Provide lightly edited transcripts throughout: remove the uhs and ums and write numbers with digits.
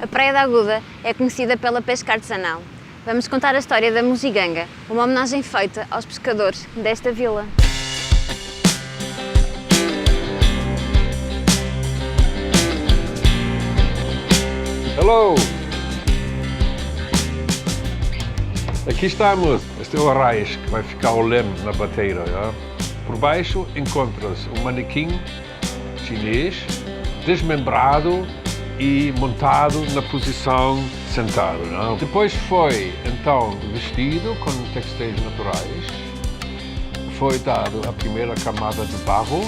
A Praia da Aguda é conhecida pela pesca artesanal. Vamos contar a história da Mugiganga, uma homenagem feita aos pescadores desta vila. Hello! Aqui estamos. Este é o arraiz que vai ficar o leme na bateira. Ja? Por baixo encontras um manequim chinês desmembrado e montado na posição sentado. Não? Depois foi então vestido com textéis naturais. Foi dado a primeira camada de barro.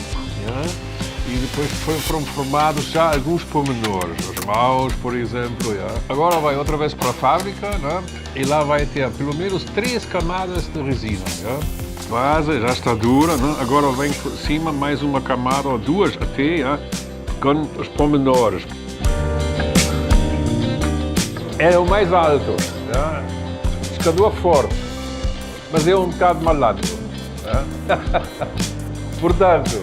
Ja? E depois foram formados já alguns pormenores, as mãos, por exemplo. Ja? Agora vai outra vez para a fábrica, né? E lá vai ter pelo menos 3 camadas de resina. Ja? A base já está dura, né? Agora vem por cima mais uma camada ou 2 até, ja? Com os pormenores. É o mais alto, ja? Pescador forte, mas é um bocado malandro. Ja? Portanto,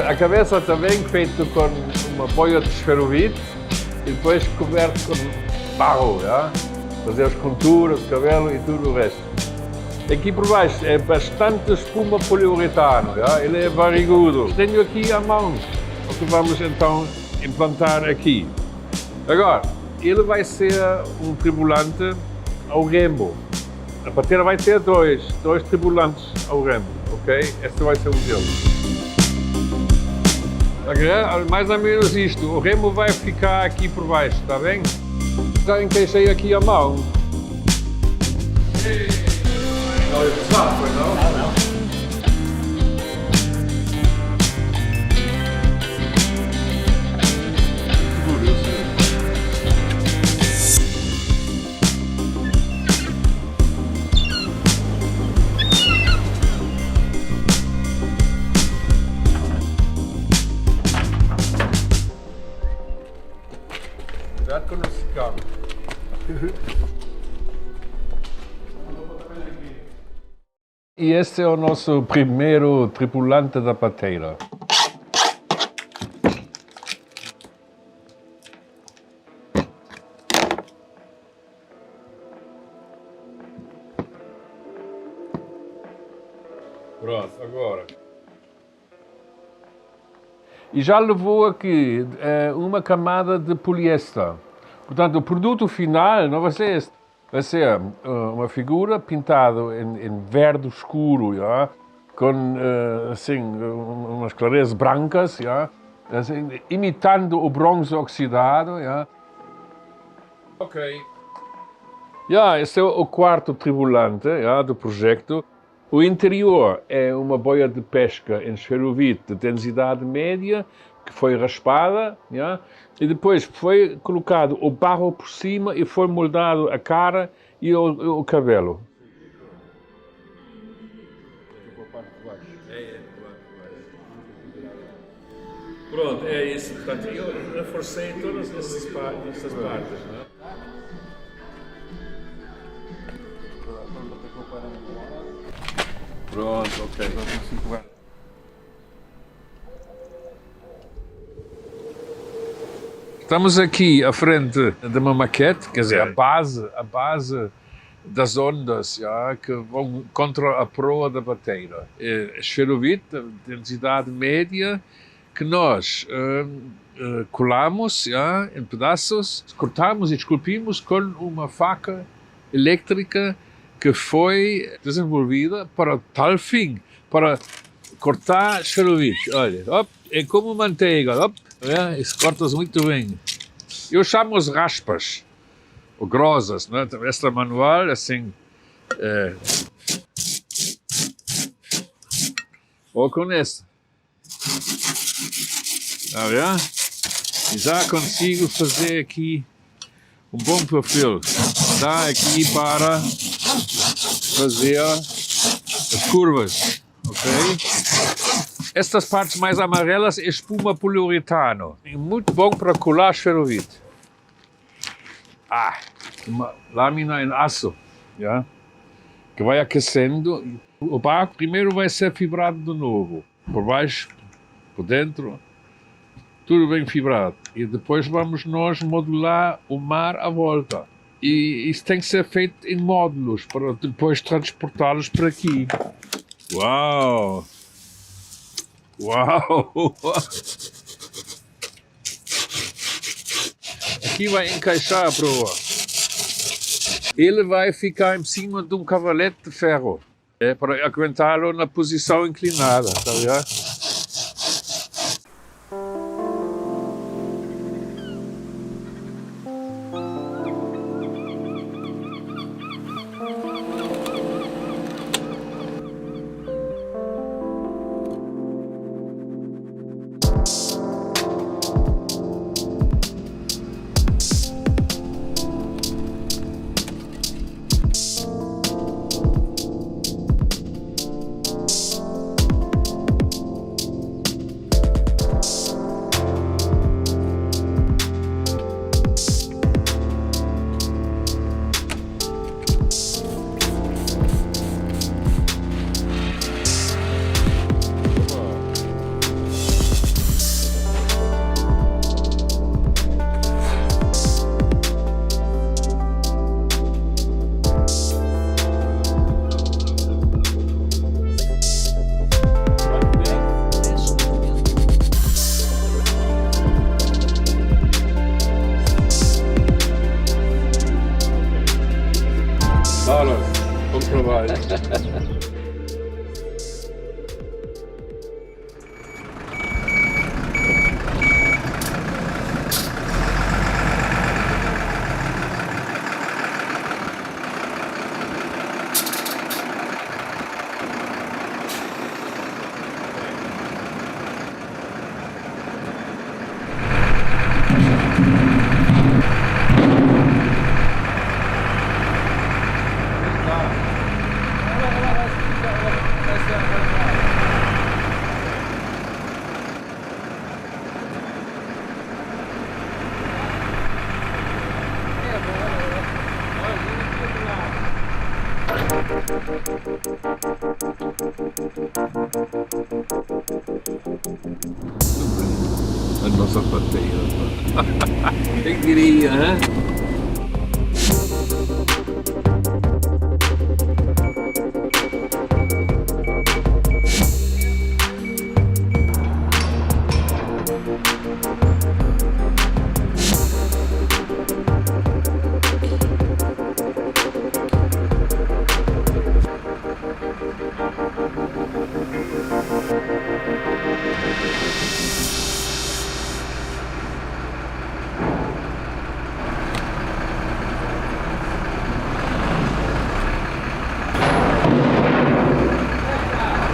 a cabeça também feita com uma boia de esferovite e depois coberto com barro, ja? Fazer as conturas, o cabelo e tudo o resto. Aqui por baixo é bastante espuma poliuretano, ja? Ele é barrigudo. Tenho aqui à mão o que vamos então implantar aqui. Agora, ele vai ser um tribulante ao remo. A bateria vai ter dois tribulantes ao remo, ok? Este vai ser um deles. Mais ou menos isto, o remo vai ficar aqui por baixo, está bem? Já encaixei aqui a mão. Não é pesado, foi não? Não. E este é o nosso primeiro tripulante da pateira. Pronto, agora. E já levou aqui uma camada de poliéster. Portanto, o produto final não vai ser este. Vai ser uma figura pintada em verde escuro, ja? Com assim, umas clarezas brancas, ja? Assim, imitando o bronze oxidado. Ja? Ok. Ja, este é o quarto tribulante, ja, do projeto. O interior é uma boia de pesca em esferovite de densidade média, que foi raspada, ja? E depois foi colocado o barro por cima e foi moldado a cara e o cabelo. Pronto, é isso. Portanto, eu reforcei todas essas partes, não é? Pronto, ok. Estamos aqui à frente de uma maquete, quer dizer, a base das ondas, ja, que vão contra a proa da bateira. É esferovite, densidade média, que nós colamos, ja, em pedaços, cortamos e esculpimos com uma faca elétrica que foi desenvolvida para tal fim, para cortar esferovite. Olha, op, é como manteiga, op, é, isso corta-se muito bem. Eu chamo-os raspas, ou grosas, né? Esta manual, assim, ou com esta. Tá vendo? E já consigo fazer aqui um bom perfil. Dá aqui para fazer as curvas, ok? Estas partes mais amarelas é espuma poliuretano. É muito bom para colar esferovite. Uma lâmina em aço, ja? Que vai aquecendo. O barco primeiro vai ser fibrado de novo. Por baixo, por dentro. tudo bem fibrado. E depois vamos nós modular o mar à volta. E isso tem que ser feito em módulos para depois transportá-los para aqui. Uau! Uau! Aqui vai encaixar a proa. Ele vai ficar em cima de um cavalete de ferro. É para aguentá-lo na posição inclinada, tá vendo? Olha, bom trabalho. A nossa plateia. Quem diria, hein?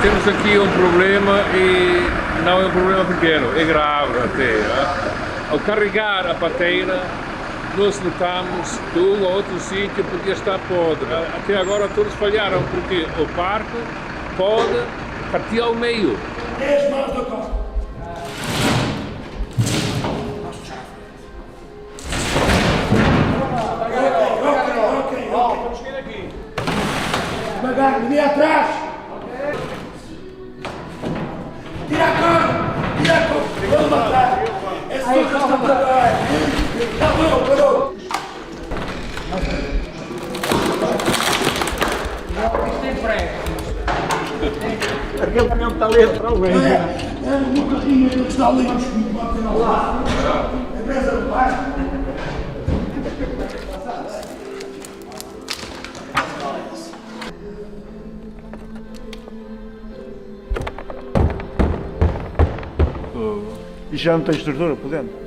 Temos aqui um problema e não é um problema pequeno, é grave até. Ao carregar a pateira, nós notamos que um ou outro sítio podia estar podre. Até agora todos falharam porque o barco pode partir ao meio. 10 mãos da costa. Ok. Vamos cair aqui. Devagar, me atrás. Tira a corda! Vamos matar! É só que está para trás! Parou! Isto é freio. Aquele caminhão está ali para o meio. É uma carrinha que está ali. Lá! É presa do pai! E já não tem estrutura por dentro.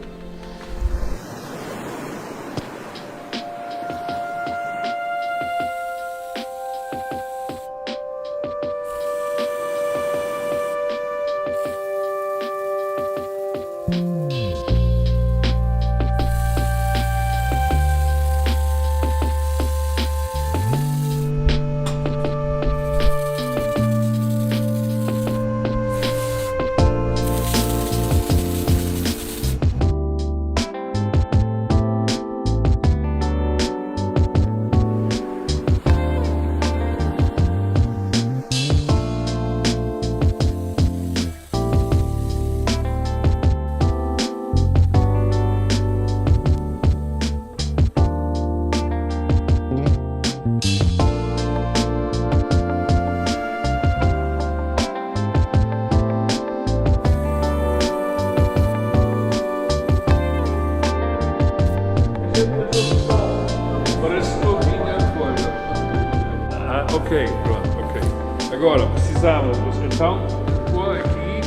precisamos, então, pôr aqui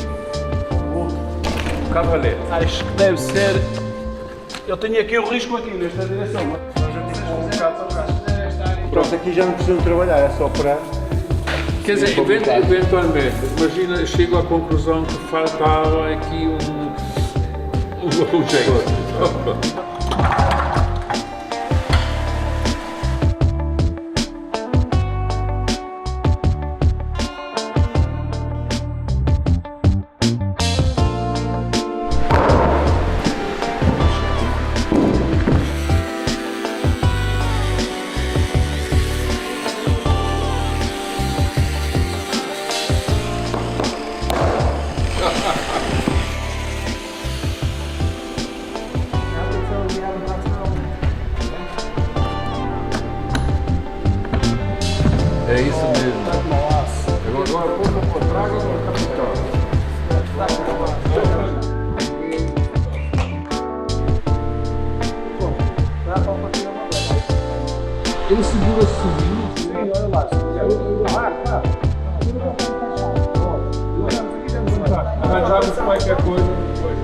o cavalete. Acho que deve ser. Eu tenho aqui o risco aqui nesta direção. Pronto, aqui já não precisam trabalhar, é só para. Quer dizer, eventualmente, imagina, chego à conclusão que faltava aqui um jeito. É isso mesmo. Agora pouco trago o capitão. Ele segura subindo. Sim, olha lá. Arranjamos qualquer coisa depois.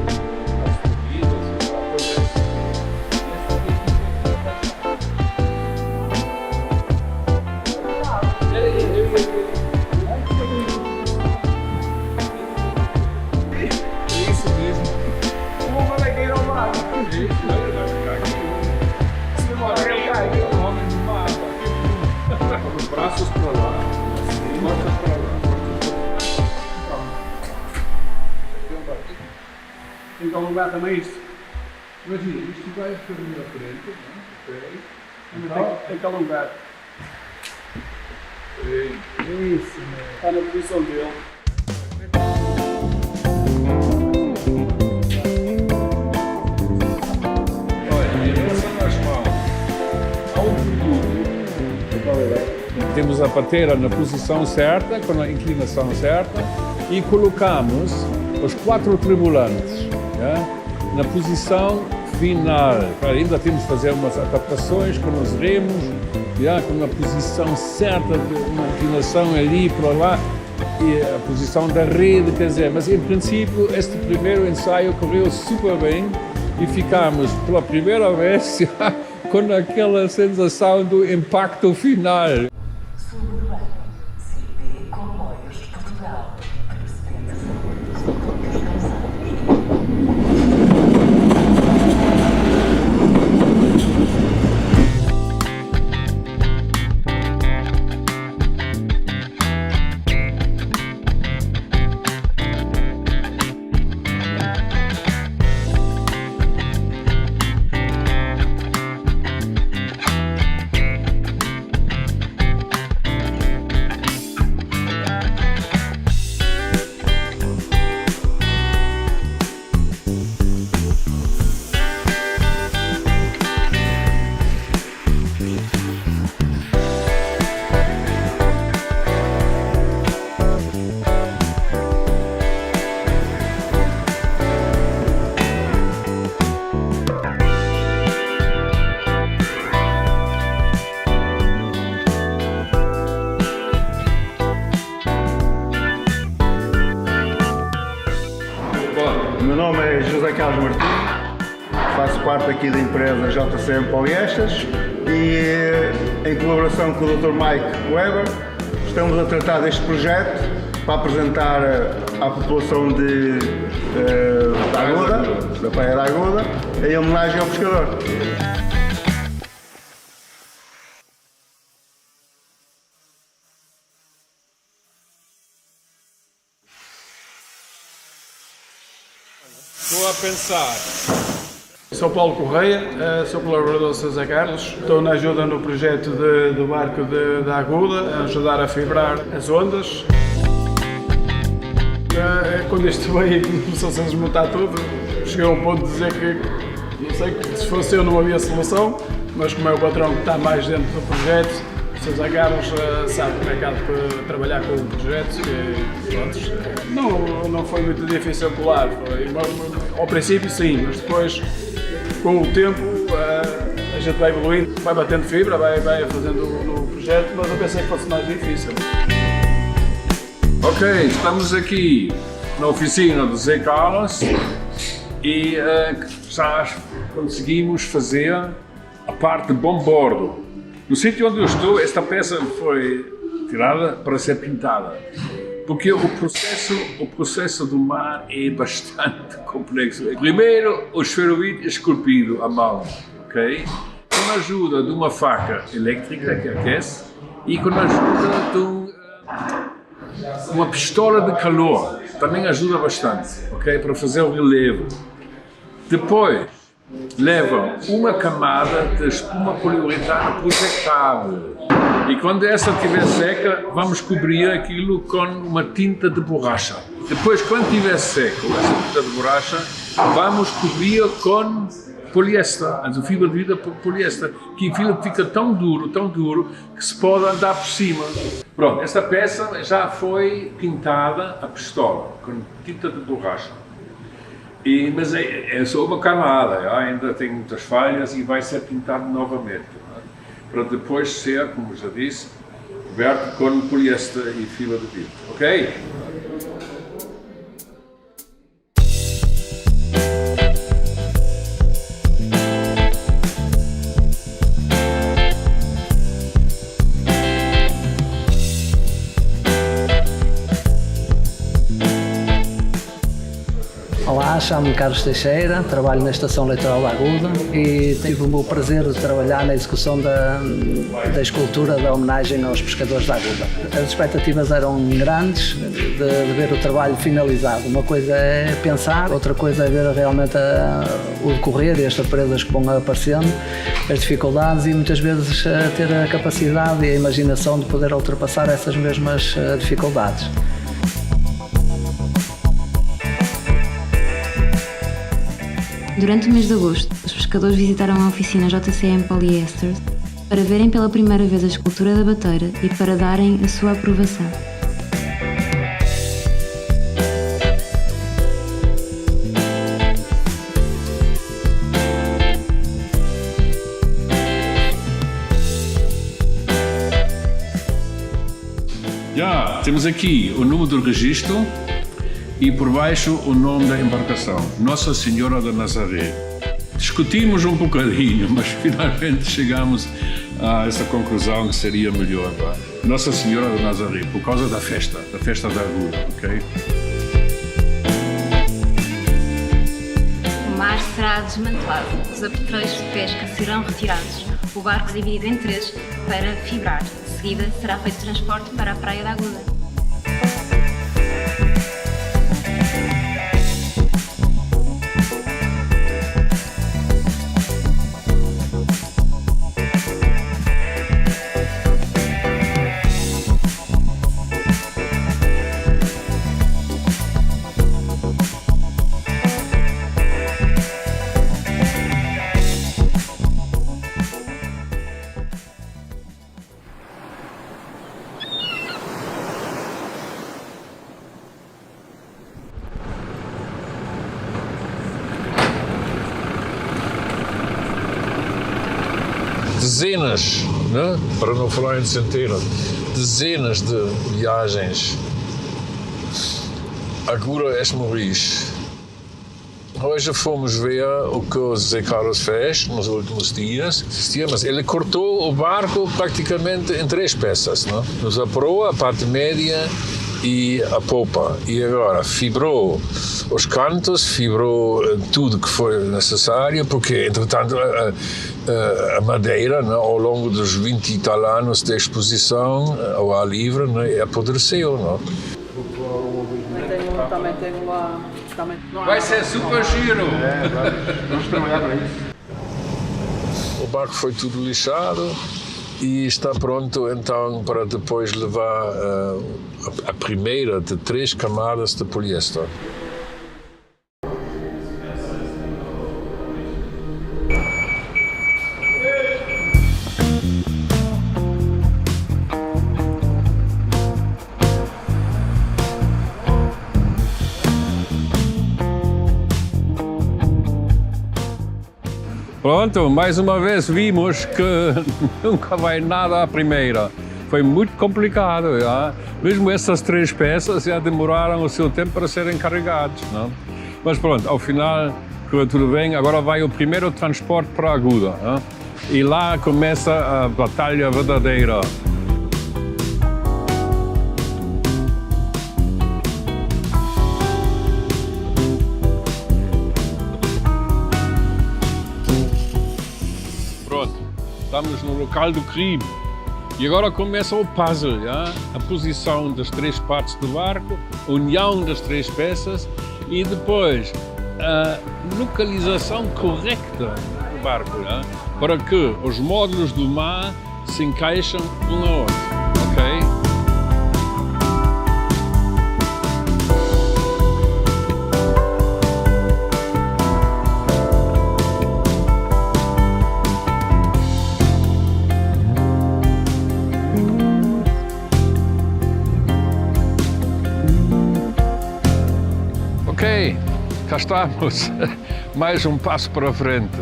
Os braços para lá, costas para lá. Tem que alongar também isto. Imagina, isto vai um bocadinho à frente, não é? Tem que alongar. Isso, está na posição dele. Olha, em relação às mãos, há um produto. Temos a pateira na posição certa, com a inclinação certa, e colocamos os 4 tribulantes, na posição final. Ainda temos que fazer umas adaptações com os remos, com a posição certa, uma inclinação ali para lá, e a posição da rede, quer dizer, mas em princípio este primeiro ensaio correu super bem e ficamos pela primeira vez com aquela sensação do impacto final. Suburbano, CP Comboios Portugal, O meu nome é José Carlos Martins, faço parte aqui da empresa JCM Poliestas e em colaboração com o Dr. Mike Weber estamos a tratar deste projeto para apresentar à população da Aguda, da Praia da Aguda, em homenagem ao pescador. Estou a pensar. Sou Paulo Correia, sou colaborador do José Carlos, estou na ajuda no projeto do barco da Aguda, a ajudar a fibrar as ondas. Quando isto veio e começou-se a desmontar tudo, cheguei a um ponto de dizer que, não sei, que se fosse eu não havia solução, mas como é o patrão que está mais dentro do projeto, o José Carlos sabe como é que há de trabalhar com o projeto e pronto, não foi muito difícil colar, ao princípio sim, mas depois com o tempo a gente vai evoluindo, vai batendo fibra, vai fazendo no projeto, mas eu pensei que fosse mais difícil. Ok, estamos aqui na oficina do Zé Carlos e já conseguimos fazer a parte de bombordo. No sítio onde eu estou, esta peça foi tirada para ser pintada, porque o processo do mar é bastante complexo. Primeiro, o esferovite é esculpido à mão, ok? Com a ajuda de uma faca elétrica que aquece e com a ajuda de uma pistola de calor, também ajuda bastante, ok? Para fazer o relevo. Depois, leva uma camada de espuma poliuretano projetável. E quando essa estiver seca, vamos cobrir aquilo com uma tinta de borracha. Depois, quando estiver seco, essa tinta de borracha, vamos cobrir com poliéster, a fibra de vidro poliéster, que aquilo fica tão duro, que se pode andar por cima. Pronto, esta peça já foi pintada a pistola, com tinta de borracha. Mas é só uma camada, ainda tem muitas falhas e vai ser pintado novamente, para depois ser, como já disse, coberto com poliéster e fibra de vidro, ok? Olá, chamo-me Carlos Teixeira, trabalho na Estação Eleitoral da Aguda e tive o prazer de trabalhar na execução da escultura da homenagem aos pescadores da Aguda. As expectativas eram grandes de ver o trabalho finalizado. Uma coisa é pensar, outra coisa é ver realmente o decorrer e as surpresas que vão aparecendo, as dificuldades e muitas vezes ter a capacidade e a imaginação de poder ultrapassar essas mesmas dificuldades. Durante o mês de agosto, os pescadores visitaram a oficina JCM Polyesters para verem pela primeira vez a escultura da bateira e para darem a sua aprovação. Já temos aqui o número do registro e por baixo o nome da embarcação, Nossa Senhora de Nazaré. Discutimos um bocadinho, mas finalmente chegamos a essa conclusão que seria melhor. Nossa Senhora de Nazaré, por causa da festa da Aguda, ok? O mar será desmantelado, os apetrechos de pesca serão retirados, o barco dividido em três para fibrar. De seguida será feito transporte para a Praia da Aguda. Dezenas, né? Para não falar em centenas, dezenas de viagens. Agora é Maurice. Hoje fomos ver o que o Zé Carlos fez nos últimos dias, mas ele cortou o barco praticamente em 3 peças, né? Nos a proa, a parte média e a popa. E agora fibrou os cantos, fibrou tudo que foi necessário, porque entretanto a madeira, né, ao longo dos 20 e tal anos de exposição ao ar livre, né, apodreceu. Né? Também tem uma... Vai ser super giro! Vamos trabalhar para isso. O barco foi tudo lixado e está pronto então para depois levar a primeira de 3 camadas de poliéster. Pronto, mais uma vez vimos que nunca vai nada à primeira. foi muito complicado. Já. Mesmo essas 3 peças já demoraram o seu tempo para serem carregados. Não? Mas pronto, ao final correu tudo bem. Agora vai o primeiro transporte para a Aguda. Não? E lá começa a batalha verdadeira. Pronto, estamos no local do crime. E agora começa o puzzle, já? A posição das 3 partes do barco, a união das 3 peças e depois a localização correta do barco, já? Para que os módulos do mar se encaixam um ao outro, ok? Ok, cá estamos. Mais um passo para a frente.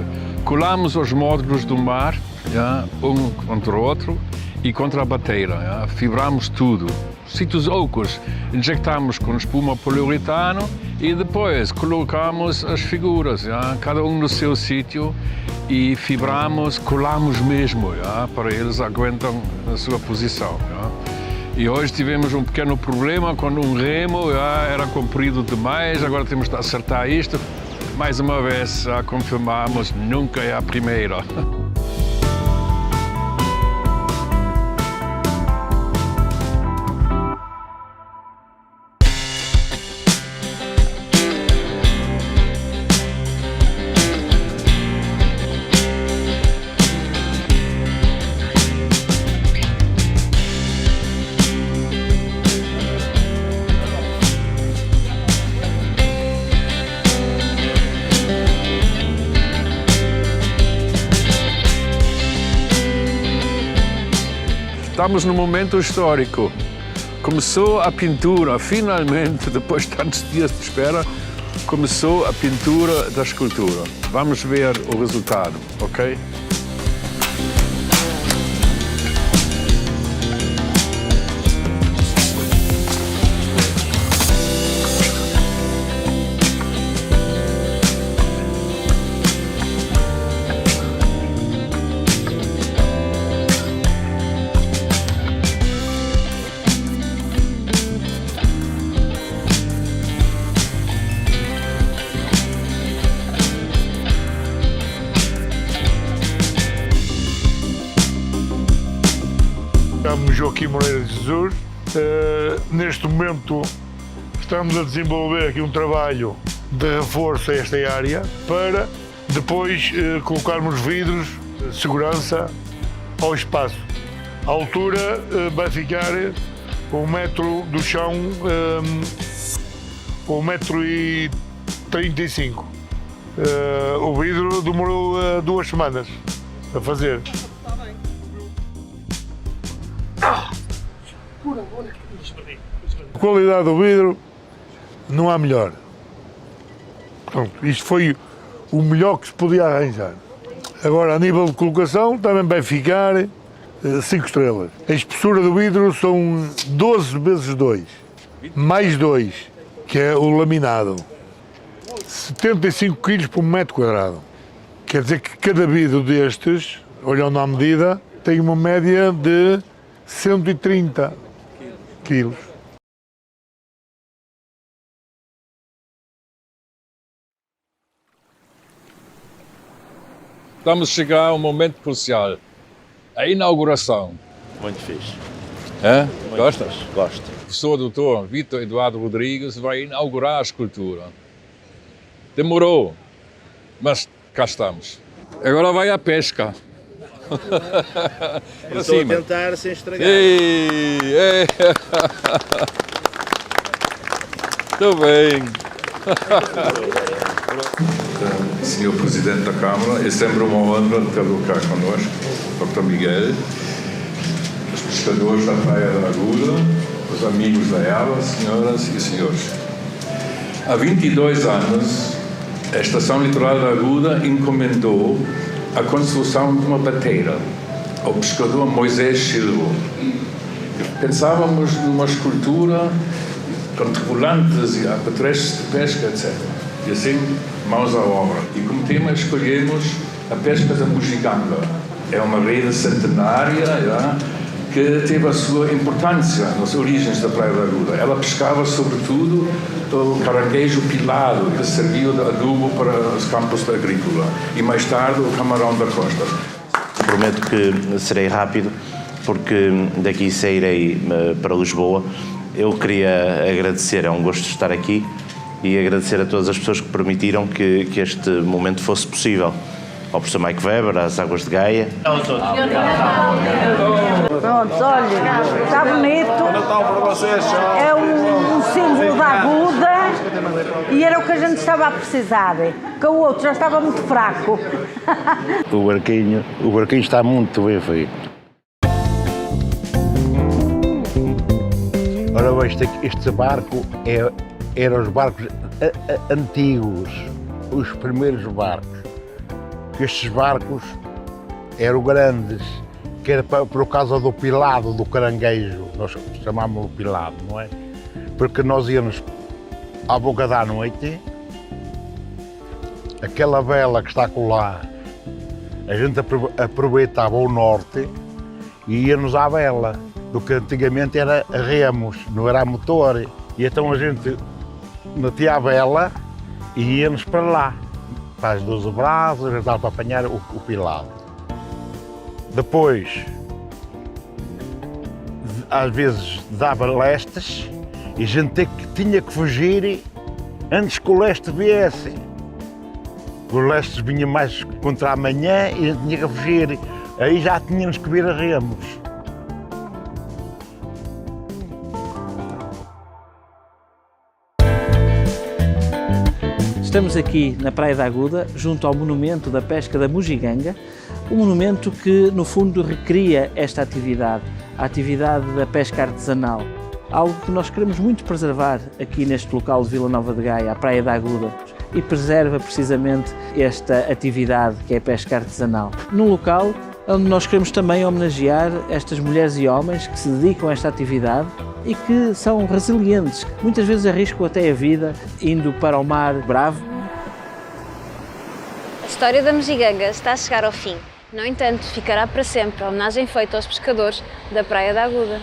Colamos os módulos do mar, já, um contra o outro e contra a bateira. Já. Fibramos tudo. Sítios ocos injectamos com espuma poliuretano e depois colocamos as figuras, já, cada um no seu sítio e fibramos, colamos mesmo, já, para eles aguentam na sua posição. Já. E hoje tivemos um pequeno problema quando um remo já era comprido demais, agora temos de acertar isto. Mais uma vez, já confirmamos, nunca é a primeira. Estamos num momento histórico. Começou a pintura, finalmente, depois de tantos dias de espera, começou a pintura da escultura. Vamos ver o resultado, ok? Chamo-me Joaquim Moreira de Jesus. Neste momento estamos a desenvolver aqui um trabalho de reforço a esta área para depois colocarmos vidros de segurança ao espaço. A altura vai ficar 1 metro do chão, 1,35 m. O vidro demorou 2 semanas a fazer. A qualidade do vidro não há melhor. Pronto, isto foi o melhor que se podia arranjar. Agora, a nível de colocação, também vai ficar 5 estrelas. A espessura do vidro são 12 vezes 2, mais 2, que é o laminado. 75 kg por metro quadrado. Quer dizer que cada vidro destes, olhando à medida, tem uma média de 130 quilos. Estamos a chegar ao momento crucial, a inauguração. Muito fixe. É? Muito Gostas? fixe. Gosto. O professor doutor Vítor Eduardo Rodrigues vai inaugurar a escultura. Demorou, mas cá estamos. Agora vai a pesca. Para Estou cima. a tentar sem estragar. Ei, ei. Muito bem. Senhor Presidente da Câmara, é sempre uma honra tê-lo cá connosco, Dr. Miguel, os pescadores da Praia da Aguda, os amigos da ela, senhoras e senhores. Há 22 anos, a Estação Litoral da Aguda encomendou a construção de uma bateira ao pescador Moisés Silva. Pensávamos numa escultura com tripulantes e apetrechos de pesca, etc. E assim, mãos à obra. E como tema escolhemos a pesca da bugiganga. É uma rede centenária, que teve a sua importância nas origens da Praia da Aguda. Ela pescava, sobretudo, o caranguejo pilado, que serviu de adubo para os campos agrícolas. E mais tarde, o camarão da costa. Prometo que serei rápido, porque daqui sairei para Lisboa. Eu queria agradecer, é um gosto estar aqui, e agradecer a todas as pessoas que permitiram que este momento fosse possível. Ao professor Mike Weber, às Águas de Gaia. Pronto, olha, está bonito. É um símbolo da Aguda e era o que a gente estava a precisar, que o outro já estava muito fraco. O barquinho está muito bem feito. Ora bem, este barco eram os barcos antigos, os primeiros barcos. Estes barcos eram grandes, que era por causa do pilado do caranguejo, nós chamámos-lo pilado, não é? Porque nós íamos à boca da noite, aquela vela que está lá, a gente aproveitava o norte e íamos à vela, do que antigamente era a remos, não era a motor. E então a gente metia a vela e íamos para lá, para as 12 braços, para apanhar o pilado. Depois, às vezes dava lestes e a gente tinha que fugir antes que o leste viesse. Os lestes vinham mais contra a manhã e a gente tinha que fugir. Aí já tínhamos que vir a remos. Estamos aqui na Praia da Aguda, junto ao monumento da pesca da bugiganga, um monumento que, no fundo, recria esta atividade, a atividade da pesca artesanal. Algo que nós queremos muito preservar aqui neste local de Vila Nova de Gaia, a Praia da Aguda, e preserva precisamente esta atividade que é a pesca artesanal. Num local onde nós queremos também homenagear estas mulheres e homens que se dedicam a esta atividade e que são resilientes, muitas vezes arriscam até a vida indo para o mar bravo. A história da bugiganga está a chegar ao fim. No entanto, ficará para sempre a homenagem feita aos pescadores da Praia da Aguda.